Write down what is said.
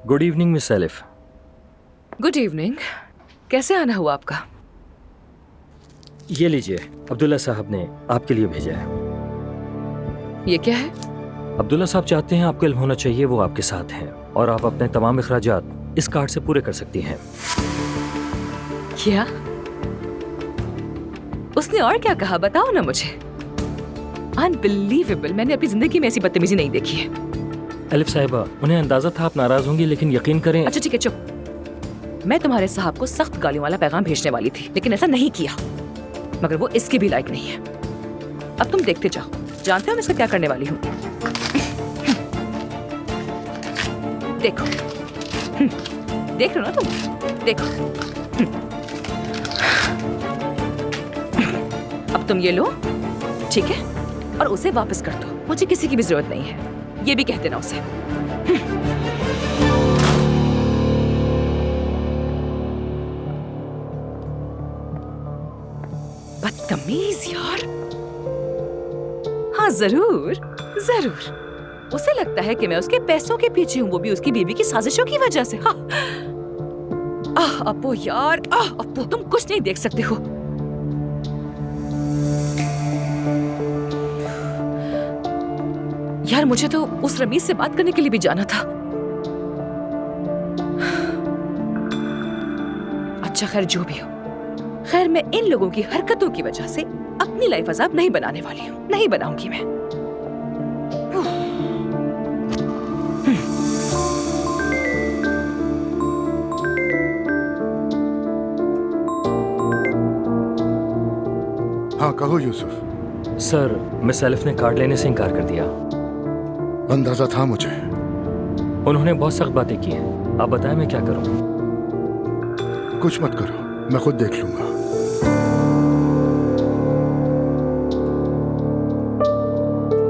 Good evening miss सेलिफ। Good evening. कैसे आना हुआ आपका? ये लीजिए, अब्दुल्ला साहब ने आपके लिए भेजा है। ये क्या है? अब्दुल्ला साहब चाहते हैं आपको इल्म होना चाहिए वो आपके साथ हैं और आप अपने तमाम अखराजात इस कार्ड से पूरे कर सकती हैं। क्या? उसने और क्या कहा, बताओ ना मुझे। अनबिलीवेबल, मैंने अपनी जिंदगी में ऐसी बदतमीजी नहीं देखी है। एलिफ साहिबा, उन्हें अंदाजा था आप नाराज होंगी, लेकिन यकीन करें। अच्छा ठीक है, चुप। मैं तुम्हारे साहब को सख्त गालियों वाला पैगाम भेजने वाली थी, लेकिन ऐसा नहीं किया, मगर वो इसके भी लायक नहीं है। अब तुम देखते जाओ, जानते हो मैं इसका क्या करने वाली हूँ। देखो, देख रहे हो ना तुम, देखो। अब तुम ये लो, ठीक है, और उसे वापस कर दो। मुझे किसी की भी जरूरत नहीं है, ये भी कहते ना उसे। बदतमीज यार। हाँ जरूर जरूर, उसे लगता है कि मैं उसके पैसों के पीछे हूँ, वो भी उसकी बीवी की साजिशों की वजह से। हाँ। अप्पू यार, अप्पू तुम कुछ नहीं देख सकते हो। यार मुझे तो उस रमीज से बात करने के लिए भी जाना था। अच्छा खैर जो भी हो, खैर मैं इन लोगों की हरकतों की वजह से अपनी लाइफ अजाब नहीं बनाने वाली हूँ, नहीं बनाऊंगी मैं। हाँ कहो यूसुफ। सर, मिस सेलिफ ने कार्ड लेने से इनकार कर दिया। अंदाजा था मुझे। उन्होंने बहुत सख्त बातें की हैं। आप बताएं मैं क्या करूं? कुछ मत करो, मैं खुद देख लूंगा।